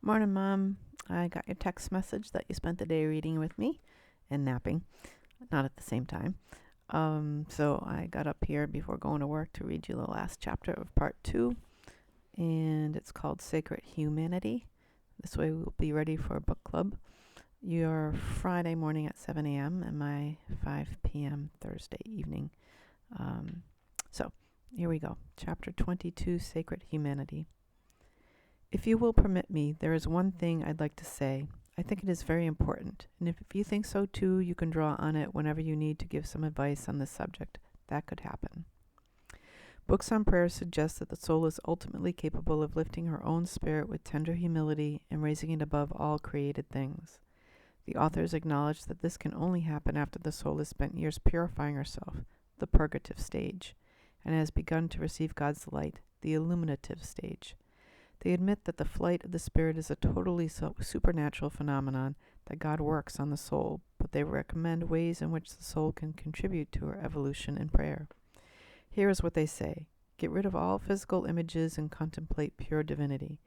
Morning, Mom. I got your text message that you spent the day reading with me and napping, not at the same time. So I got up here before going to work to read you the last chapter of part 2, and it's called Sacred Humanity. This way we'll be ready for a book club. Your Friday morning at 7 a.m. and my 5 p.m. Thursday evening. So here we go. Chapter 22, Sacred Humanity. If you will permit me, there is one thing I'd like to say. I think it is very important, and if you think so too, you can draw on it whenever you need to give some advice on this subject. That could happen. Books on prayer suggest that the soul is ultimately capable of lifting her own spirit with tender humility and raising it above all created things. The authors acknowledge that this can only happen after the soul has spent years purifying herself, the purgative stage, and has begun to receive God's light, the illuminative stage. They admit that the flight of the spirit is a totally supernatural phenomenon, that God works on the soul, but they recommend ways in which the soul can contribute to her evolution in prayer. Here is what they say. Get rid of all physical images and contemplate pure divinity.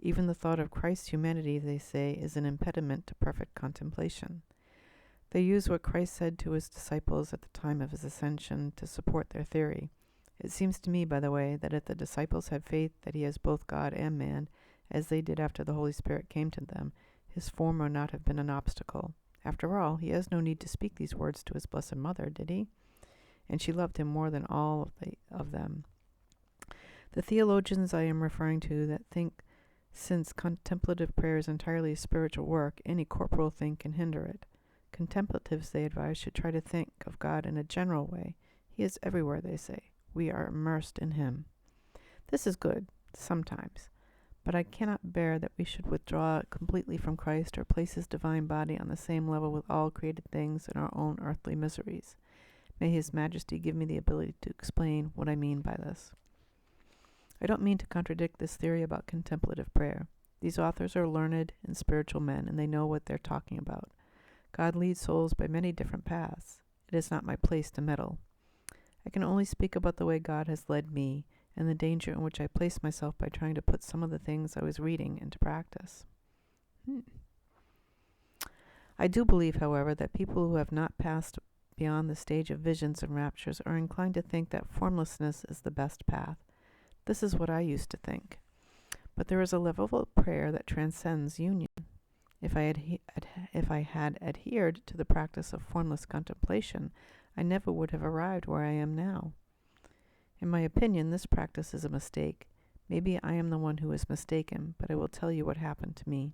Even the thought of Christ's humanity, they say, is an impediment to perfect contemplation. They use what Christ said to his disciples at the time of his ascension to support their theory. It seems to me, by the way, that if the disciples had faith that he is both God and man, as they did after the Holy Spirit came to them, his form would not have been an obstacle. After all, he has no need to speak these words to his Blessed Mother, did he? And she loved him more than all of them. The theologians I am referring to that think since contemplative prayer is entirely spiritual work, any corporal thing can hinder it. Contemplatives, they advise, should try to think of God in a general way. He is everywhere, they say. We are immersed in him. This is good, sometimes, but I cannot bear that we should withdraw completely from Christ or place his divine body on the same level with all created things and our own earthly miseries. May his majesty give me the ability to explain what I mean by this. I don't mean to contradict this theory about contemplative prayer. These authors are learned and spiritual men, and they know what they're talking about. God leads souls by many different paths. It is not my place to meddle. I can only speak about the way God has led me and the danger in which I placed myself by trying to put some of the things I was reading into practice. I do believe, however, that people who have not passed beyond the stage of visions and raptures are inclined to think that formlessness is the best path. This is what I used to think. But there is a level of prayer that transcends union. If I had adhered to the practice of formless contemplation, I never would have arrived where I am now. In my opinion, this practice is a mistake. Maybe I am the one who is mistaken, but I will tell you what happened to me.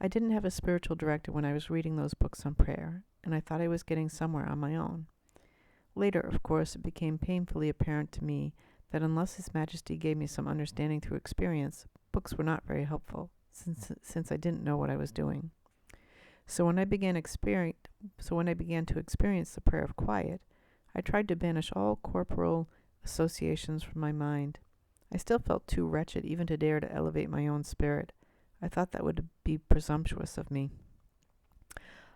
I didn't have a spiritual director when I was reading those books on prayer, and I thought I was getting somewhere on my own. Later, of course, it became painfully apparent to me that unless His Majesty gave me some understanding through experience, books were not very helpful, since I didn't know what I was doing. So when I began to experience the prayer of quiet, I tried to banish all corporal associations from my mind. I still felt too wretched even to dare to elevate my own spirit. I thought that would be presumptuous of me.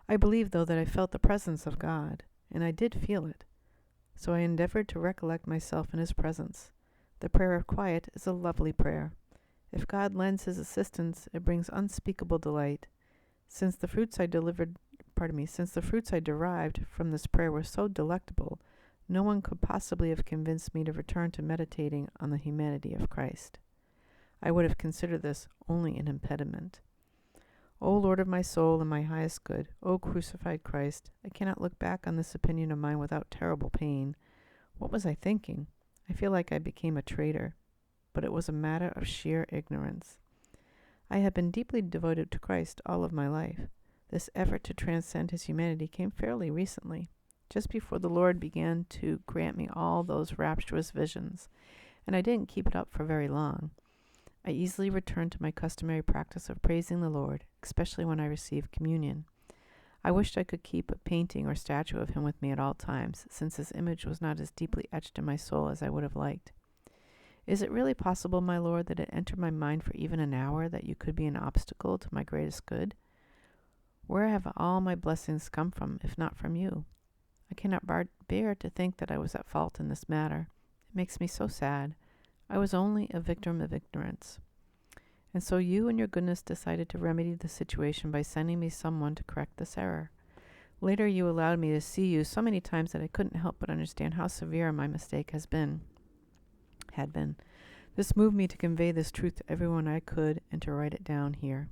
I believed, though, that I felt the presence of God, and I did feel it. So I endeavored to recollect myself in His presence. The prayer of quiet is a lovely prayer. If God lends His assistance, it brings unspeakable delight. Since the fruits I derived from this prayer were so delectable, no one could possibly have convinced me to return to meditating on the humanity of Christ. I would have considered this only an impediment. O Lord of my soul and my highest good, O crucified Christ, I cannot look back on this opinion of mine without terrible pain. What was I thinking? I feel like I became a traitor, but it was a matter of sheer ignorance. I had been deeply devoted to Christ all of my life. This effort to transcend His humanity came fairly recently, just before the Lord began to grant me all those rapturous visions, and I didn't keep it up for very long. I easily returned to my customary practice of praising the Lord, especially when I received communion. I wished I could keep a painting or statue of Him with me at all times, since His image was not as deeply etched in my soul as I would have liked. Is it really possible, my Lord, that it entered my mind for even an hour that you could be an obstacle to my greatest good? Where have all my blessings come from, if not from you? I cannot bear to think that I was at fault in this matter. It makes me so sad. I was only a victim of ignorance. And so you in your goodness decided to remedy the situation by sending me someone to correct this error. Later you allowed me to see you so many times that I couldn't help but understand how severe my mistake had been. This moved me to convey this truth to everyone I could and to write it down here.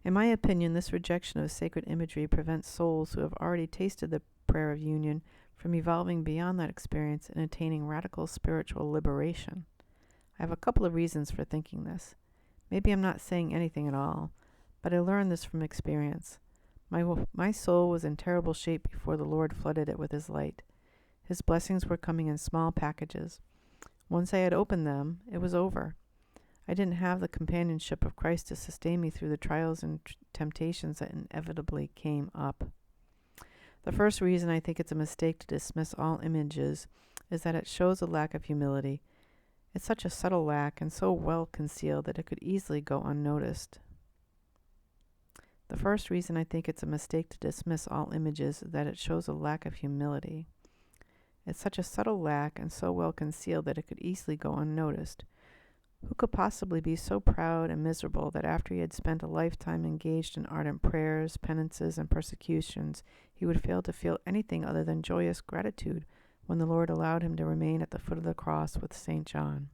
In my opinion, this rejection of sacred imagery prevents souls who have already tasted the prayer of union from evolving beyond that experience and attaining radical spiritual liberation. I have a couple of reasons for thinking this. Maybe I'm not saying anything at all, but I learned this from experience. My soul was in terrible shape before the Lord flooded it with His light. His blessings were coming in small packages. Once I had opened them, it was over. I didn't have the companionship of Christ to sustain me through the trials and temptations that inevitably came up. The first reason I think it's a mistake to dismiss all images is that it shows a lack of humility. It's such a subtle lack and so well concealed that it could easily go unnoticed. The first reason I think it's a mistake to dismiss all images is that it shows a lack of humility. It's such a subtle lack and so well concealed that it could easily go unnoticed. Who could possibly be so proud and miserable that after he had spent a lifetime engaged in ardent prayers, penances, and persecutions, he would fail to feel anything other than joyous gratitude when the Lord allowed him to remain at the foot of the cross with St. John?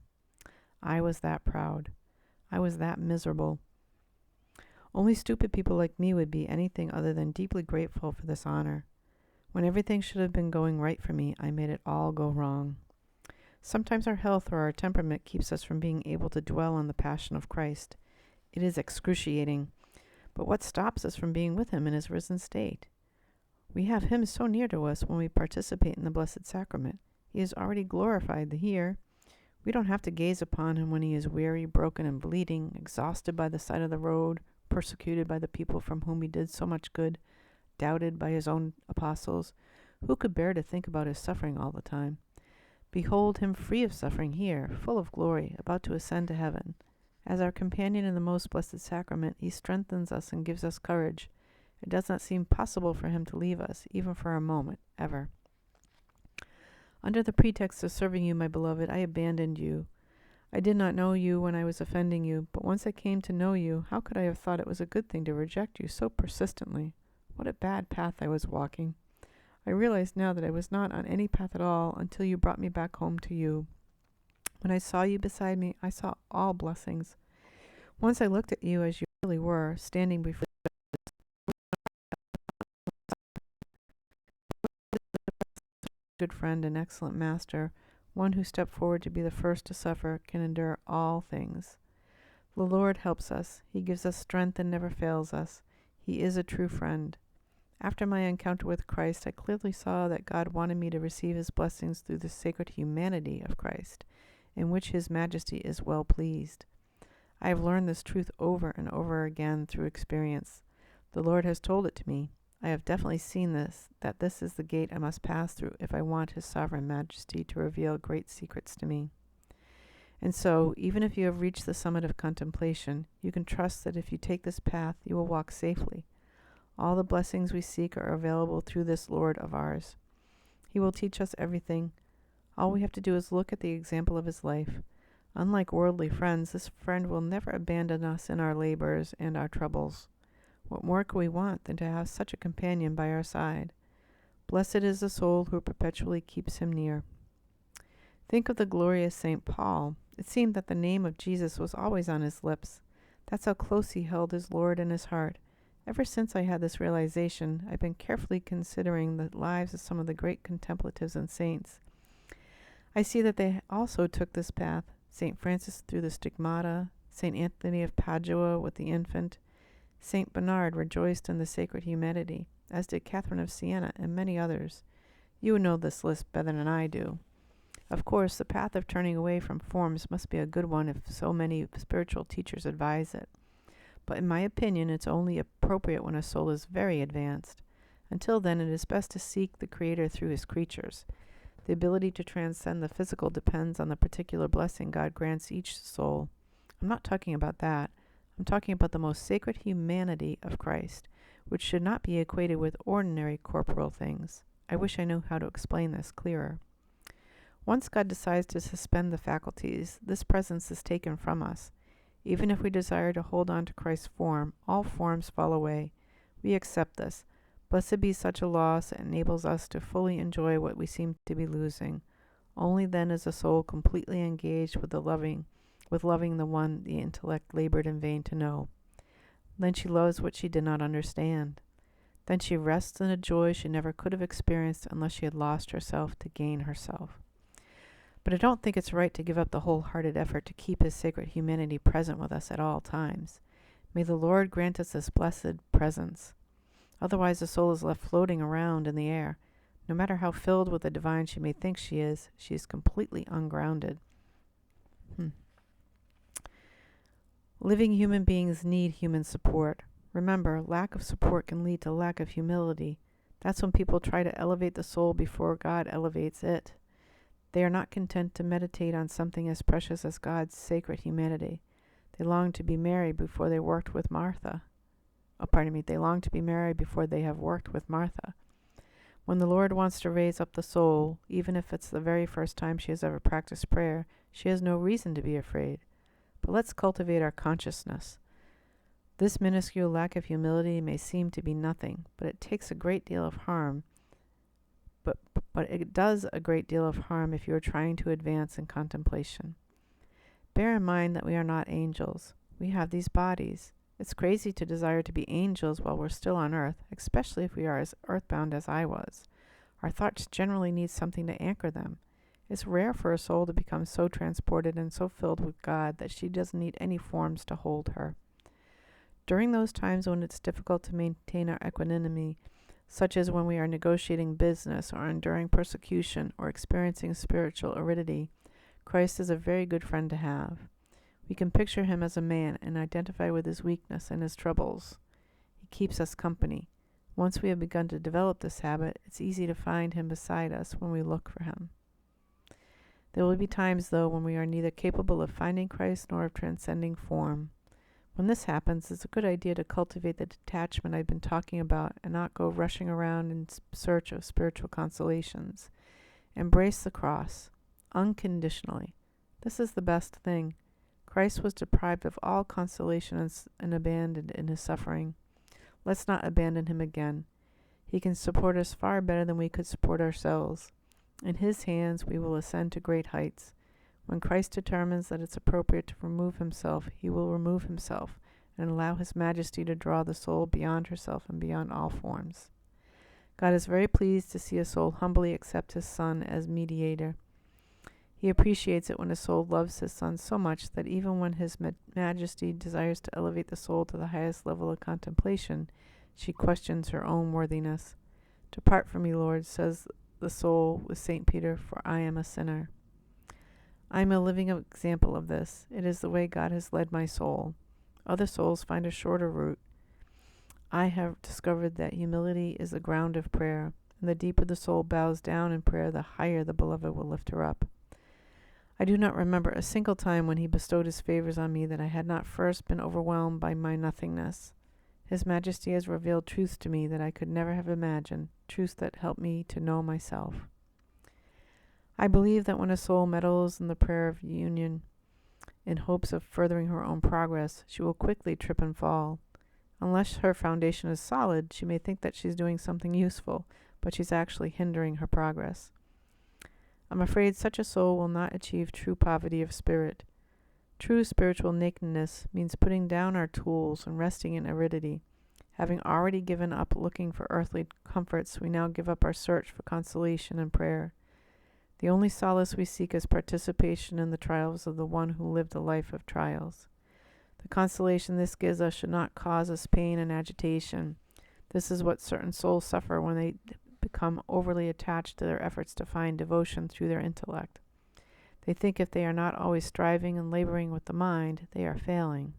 I was that proud. I was that miserable. Only stupid people like me would be anything other than deeply grateful for this honor. When everything should have been going right for me, I made it all go wrong. Sometimes our health or our temperament keeps us from being able to dwell on the passion of Christ. It is excruciating. But what stops us from being with Him in His risen state? We have Him so near to us when we participate in the Blessed Sacrament. He is already glorified here. We don't have to gaze upon Him when He is weary, broken, and bleeding, exhausted by the side of the road, persecuted by the people from whom He did so much good, doubted by His own apostles. Who could bear to think about His suffering all the time? Behold Him free of suffering here, full of glory, about to ascend to heaven. As our companion in the most blessed sacrament, He strengthens us and gives us courage. It does not seem possible for Him to leave us, even for a moment, ever. Under the pretext of serving you, my beloved, I abandoned you. I did not know you when I was offending you, but once I came to know you, how could I have thought it was a good thing to reject you so persistently? What a bad path I was walking. I realize now that I was not on any path at all until you brought me back home to you. When I saw you beside me, I saw all blessings. Once I looked at you as you really were, standing before good friend and excellent master, one who stepped forward to be the first to suffer, can endure all things. The Lord helps us. He gives us strength and never fails us. He is a true friend. After my encounter with Christ, I clearly saw that God wanted me to receive His blessings through the sacred humanity of Christ, in which His Majesty is well pleased. I have learned this truth over and over again through experience. The Lord has told it to me. I have definitely seen this, that this is the gate I must pass through if I want His sovereign majesty to reveal great secrets to me. And so, even if you have reached the summit of contemplation, you can trust that if you take this path, you will walk safely. All the blessings we seek are available through this Lord of ours. He will teach us everything. All we have to do is look at the example of His life. Unlike worldly friends, this friend will never abandon us in our labors and our troubles. What more could we want than to have such a companion by our side? Blessed is the soul who perpetually keeps Him near. Think of the glorious St. Paul. It seemed that the name of Jesus was always on his lips. That's how close he held his Lord in his heart. Ever since I had this realization, I've been carefully considering the lives of some of the great contemplatives and saints. I see that they also took this path. St. Francis through the stigmata, St. Anthony of Padua with the infant. St. Bernard rejoiced in the sacred humanity, as did Catherine of Siena and many others. You know this list better than I do. Of course, the path of turning away from forms must be a good one if so many spiritual teachers advise it. But in my opinion, it's only appropriate when a soul is very advanced. Until then, it is best to seek the Creator through His creatures. The ability to transcend the physical depends on the particular blessing God grants each soul. I'm not talking about that. I'm talking about the most sacred humanity of Christ, which should not be equated with ordinary corporal things. I wish I knew how to explain this clearer. Once God decides to suspend the faculties, this presence is taken from us. Even if we desire to hold on to Christ's form, all forms fall away. We accept this. Blessed be such a loss that enables us to fully enjoy what we seem to be losing. Only then is the soul completely engaged with loving the one the intellect labored in vain to know. Then she loves what she did not understand. Then she rests in a joy she never could have experienced unless she had lost herself to gain herself. But I don't think it's right to give up the wholehearted effort to keep His sacred humanity present with us at all times. May the Lord grant us this blessed presence. Otherwise the soul is left floating around in the air. No matter how filled with the divine she may think she is completely ungrounded. Living human beings need human support. Remember, lack of support can lead to lack of humility. That's when people try to elevate the soul before God elevates it. They are not content to meditate on something as precious as God's sacred humanity. They long to be married before they worked with Martha. They long to be married before they have worked with Martha. When the Lord wants to raise up the soul, even if it's the very first time she has ever practiced prayer, she has no reason to be afraid. But let's cultivate our consciousness. This minuscule lack of humility may seem to be nothing, but it takes a great deal of harm. But it does a great deal of harm if you are trying to advance in contemplation. Bear in mind that we are not angels. We have these bodies. It's crazy to desire to be angels while we're still on earth, especially if we are as earthbound as I was. Our thoughts generally need something to anchor them. It's rare for a soul to become so transported and so filled with God that she doesn't need any forms to hold her. During those times when it's difficult to maintain our equanimity, such as when we are negotiating business or enduring persecution or experiencing spiritual aridity, Christ is a very good friend to have. We can picture Him as a man and identify with His weakness and His troubles. He keeps us company. Once we have begun to develop this habit, it's easy to find Him beside us when we look for Him. There will be times, though, when we are neither capable of finding Christ nor of transcending form. When this happens, it's a good idea to cultivate the detachment I've been talking about and not go rushing around in search of spiritual consolations. Embrace the cross, unconditionally. This is the best thing. Christ was deprived of all consolation and abandoned in His suffering. Let's not abandon Him again. He can support us far better than we could support ourselves. In His hands we will ascend to great heights. When Christ determines that it's appropriate to remove Himself, He will remove Himself and allow His majesty to draw the soul beyond herself and beyond all forms. God is very pleased to see a soul humbly accept His Son as mediator. He appreciates it when a soul loves His Son so much that even when His majesty desires to elevate the soul to the highest level of contemplation, she questions her own worthiness. Depart from me, Lord, says the soul with St. Peter, for I am a sinner. I am a living example of this. It is the way God has led my soul. Other souls find a shorter route. I have discovered that humility is the ground of prayer, and the deeper the soul bows down in prayer, the higher the Beloved will lift her up. I do not remember a single time when He bestowed His favors on me that I had not first been overwhelmed by my nothingness. His Majesty has revealed truths to me that I could never have imagined, truths that help me to know myself. I believe that when a soul meddles in the prayer of union in hopes of furthering her own progress, she will quickly trip and fall. Unless her foundation is solid, she may think that she's doing something useful, but she's actually hindering her progress. I'm afraid such a soul will not achieve true poverty of spirit. True spiritual nakedness means putting down our tools and resting in aridity. Having already given up looking for earthly comforts, we now give up our search for consolation and prayer. The only solace we seek is participation in the trials of the one who lived a life of trials. The consolation this gives us should not cause us pain and agitation. This is what certain souls suffer when they become overly attached to their efforts to find devotion through their intellect. They think if they are not always striving and laboring with the mind, they are failing,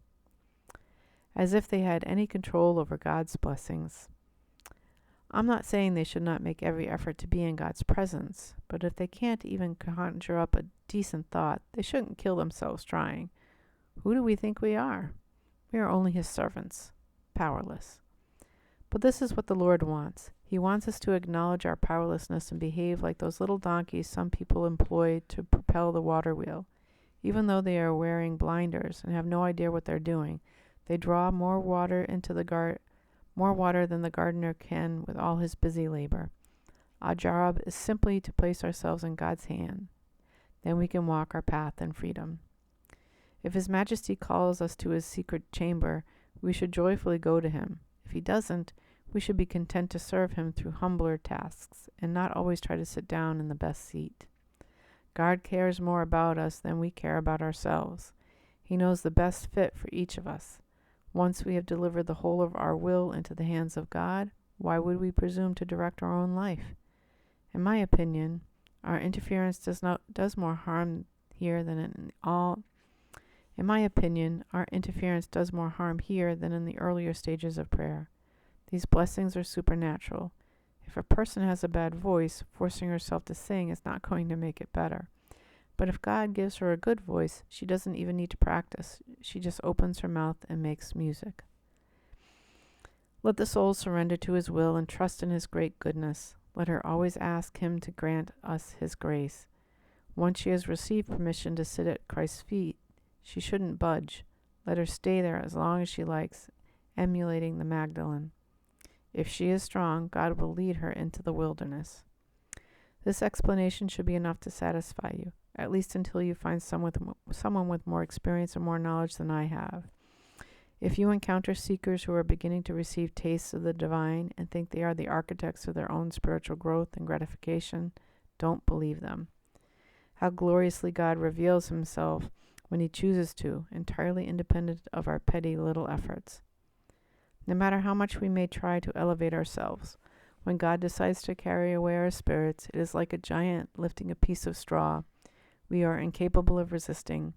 as if they had any control over God's blessings. I'm not saying they should not make every effort to be in God's presence, but if they can't even conjure up a decent thought, they shouldn't kill themselves trying. Who do we think we are? We are only His servants, powerless. But this is what the Lord wants. He wants us to acknowledge our powerlessness and behave like those little donkeys some people employ to propel the water wheel. Even though they are wearing blinders and have no idea what they're doing, they draw more water than the gardener can with all his busy labor. Our job is simply to place ourselves in God's hand. Then we can walk our path in freedom. If His Majesty calls us to His secret chamber, we should joyfully go to Him. If He doesn't, we should be content to serve Him through humbler tasks and not always try to sit down in the best seat. God cares more about us than we care about ourselves. He knows the best fit for each of us. Once we have delivered the whole of our will into the hands of God, why would we presume to direct our own life? In my opinion, our interference does more harm here than in the earlier stages of prayer. These blessings are supernatural. If a person has a bad voice, forcing herself to sing is not going to make it better. But if God gives her a good voice, she doesn't even need to practice. She just opens her mouth and makes music. Let the soul surrender to His will and trust in His great goodness. Let her always ask Him to grant us His grace. Once she has received permission to sit at Christ's feet, she shouldn't budge. Let her stay there as long as she likes, emulating the Magdalene. If she is strong, God will lead her into the wilderness. This explanation should be enough to satisfy you, at least until you find someone with more experience and more knowledge than I have. If you encounter seekers who are beginning to receive tastes of the divine and think they are the architects of their own spiritual growth and gratification, don't believe them. How gloriously God reveals Himself when He chooses to, entirely independent of our petty little efforts. No matter how much we may try to elevate ourselves, when God decides to carry away our spirits, it is like a giant lifting a piece of straw. We are incapable of resisting.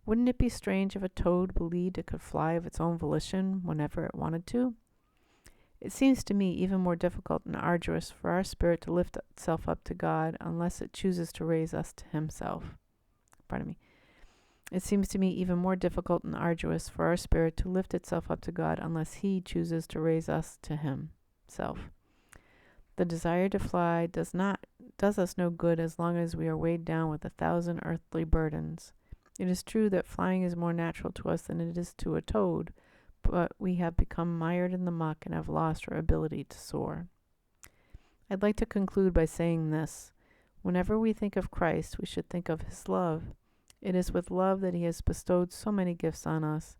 Wouldn't it be strange if a toad believed it could fly of its own volition whenever it wanted to? It seems to me even more difficult and arduous for our spirit to lift itself up to God unless it chooses to raise us to Himself. It seems to me even more difficult and arduous for our spirit to lift itself up to God unless He chooses to raise us to Himself. The desire to fly does us no good as long as we are weighed down with 1,000 earthly burdens. It is true that flying is more natural to us than it is to a toad, but we have become mired in the muck and have lost our ability to soar. I'd like to conclude by saying this. Whenever we think of Christ, we should think of His love. It is with love that He has bestowed so many gifts on us.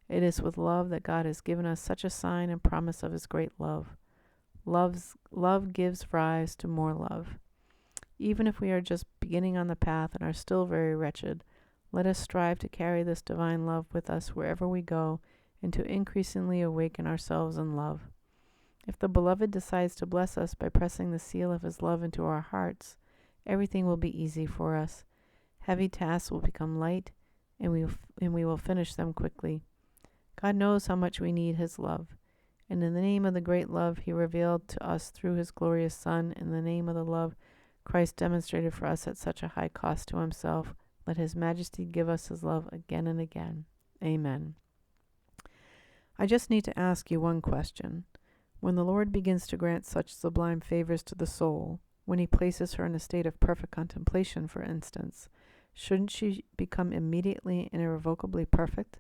It is with love that God has given us such a sign and promise of His great love. Love gives rise to more love. Even if we are just beginning on the path and are still very wretched, let us strive to carry this divine love with us wherever we go and to increasingly awaken ourselves in love. If the Beloved decides to bless us by pressing the seal of His love into our hearts, everything will be easy for us. Heavy tasks will become light, and we will finish them quickly. God knows how much we need His love. And in the name of the great love He revealed to us through His glorious Son, in the name of the love Christ demonstrated for us at such a high cost to Himself, let His Majesty give us His love again and again. Amen. I just need to ask you one question. When the Lord begins to grant such sublime favors to the soul, when He places her in a state of perfect contemplation, for instance, shouldn't she become immediately and irrevocably perfect?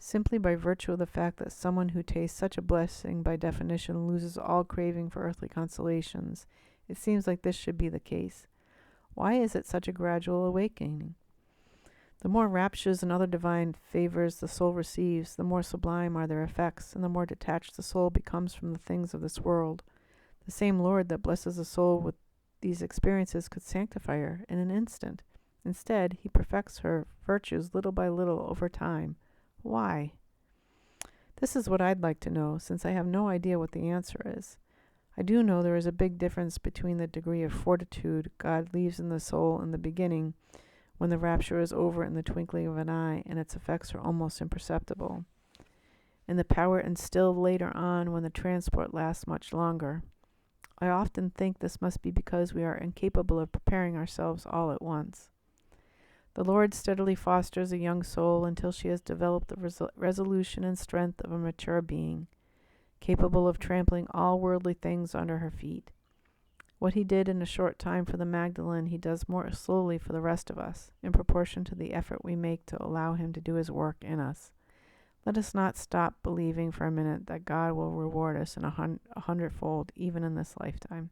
Simply by virtue of the fact that someone who tastes such a blessing by definition loses all craving for earthly consolations, it seems like this should be the case. Why is it such a gradual awakening? The more raptures and other divine favors the soul receives, the more sublime are their effects, and the more detached the soul becomes from the things of this world. The same Lord that blesses a soul with these experiences could sanctify her in an instant. Instead, He perfects her virtues little by little over time. Why? This is what I'd like to know, since I have no idea what the answer is. I do know there is a big difference between the degree of fortitude God leaves in the soul in the beginning, when the rapture is over in the twinkling of an eye and its effects are almost imperceptible, and the power instilled later on when the transport lasts much longer. I often think this must be because we are incapable of preparing ourselves all at once. The Lord steadily fosters a young soul until she has developed the resolution and strength of a mature being, capable of trampling all worldly things under her feet. What he did in a short time for the Magdalene, he does more slowly for the rest of us, in proportion to the effort we make to allow him to do his work in us. Let us not stop believing for a minute that God will reward us in a hundredfold, even in this lifetime.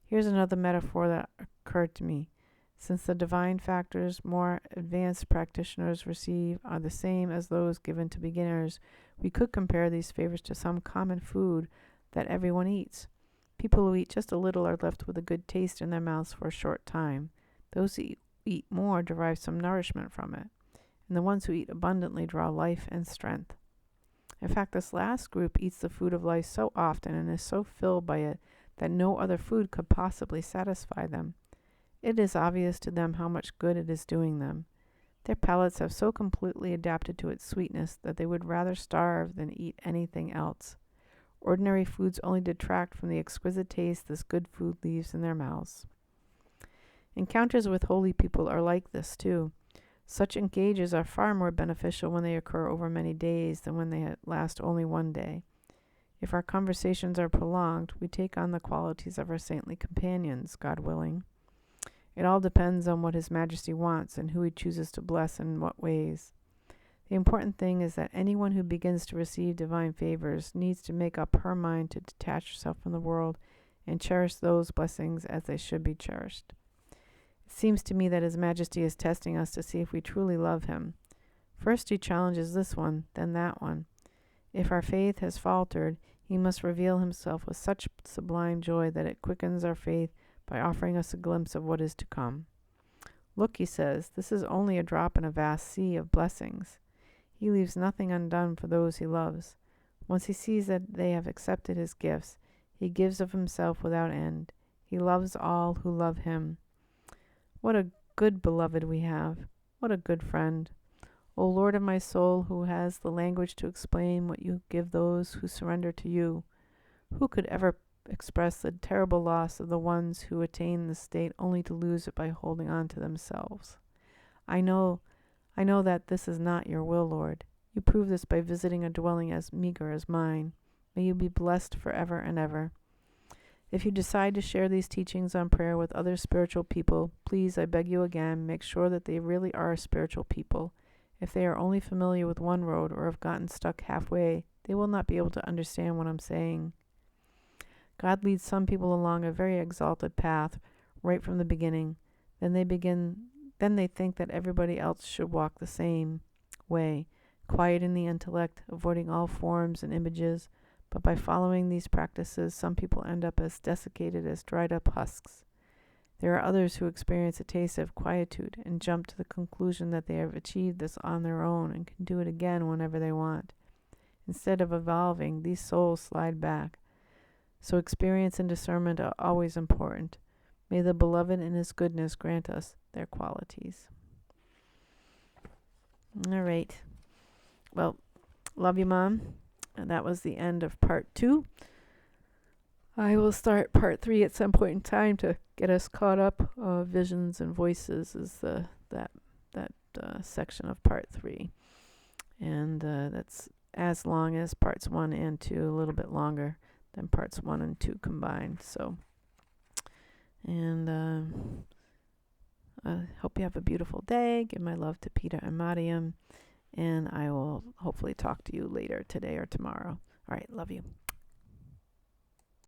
Here's another metaphor that occurred to me. Since the divine factors more advanced practitioners receive are the same as those given to beginners, we could compare these favors to some common food that everyone eats. People who eat just a little are left with a good taste in their mouths for a short time. Those who eat more derive some nourishment from it, and the ones who eat abundantly draw life and strength. In fact, this last group eats the food of life so often and is so filled by it that no other food could possibly satisfy them. It is obvious to them how much good it is doing them. Their palates have so completely adapted to its sweetness that they would rather starve than eat anything else. Ordinary foods only detract from the exquisite taste this good food leaves in their mouths. Encounters with holy people are like this too. Such engages are far more beneficial when they occur over many days than when they last only one day. If our conversations are prolonged, we take on the qualities of our saintly companions, God willing. It all depends on what His Majesty wants and who He chooses to bless and in what ways. The important thing is that anyone who begins to receive divine favors needs to make up her mind to detach herself from the world and cherish those blessings as they should be cherished. It seems to me that His Majesty is testing us to see if we truly love Him. First He challenges this one, then that one. If our faith has faltered, He must reveal Himself with such sublime joy that it quickens our faith by offering us a glimpse of what is to come. Look, He says, this is only a drop in a vast sea of blessings. He leaves nothing undone for those He loves. Once He sees that they have accepted His gifts, He gives of Himself without end. He loves all who love Him. What a good beloved we have. What a good friend. O Lord of my soul, who has the language to explain what you give those who surrender to you, who could ever express the terrible loss of the ones who attain this state only to lose it by holding on to themselves? I know that this is not your will, Lord. You prove this by visiting a dwelling as meager as mine. May you be blessed forever and ever. If you decide to share these teachings on prayer with other spiritual people, please, I beg you again, make sure that they really are spiritual people. If they are only familiar with one road or have gotten stuck halfway, they will not be able to understand what I'm saying. God leads some people along a very exalted path right from the beginning. Then they think that everybody else should walk the same way, quiet in the intellect, avoiding all forms and images. But by following these practices, some people end up as desiccated as dried up husks. There are others who experience a taste of quietude and jump to the conclusion that they have achieved this on their own and can do it again whenever they want. Instead of evolving, these souls slide back. So experience and discernment are always important. May the Beloved in His goodness grant us their qualities. All right. Well, love you, Mom. And that was the end of part 2. I will start part 3 at some point in time to get us caught up. Visions and Voices is that section of part 3. And that's as long as parts 1 and 2, a little bit longer than parts 1 and 2 combined. So, and I hope you have a beautiful day. Give my love to Peter and Mariam. And I will hopefully talk to you later today or tomorrow. All right, love you.